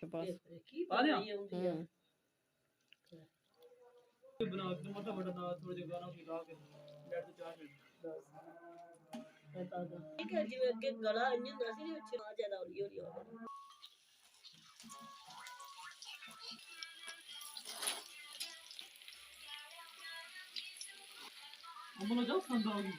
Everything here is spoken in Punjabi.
बस की पानी आਉਂਦੀ ਆ बना के मोटा मोटा दाल थोड़ी ਜਿਹੀ ਗਾਣਾ ਖਿਲਾ ਕੇ ਲੈਟ ਤੋਂ 4 ਮਿੰਟ ਪਤਾ ਦਾ ਠੀਕ ਹੈ ਜਿਵੇਂ ਅੱਗੇ ਗਲਾ ਇੰਜ ਹੁੰਦਾ ਸੀ ਵਿੱਚ ਆ ਜ਼ਿਆਦਾ ਹੌਲੀ ਹੌਲੀ ਆਉਂਦਾ ਅਮਲ ਜਾ ਸੰਦਾ ਹੋਗੀ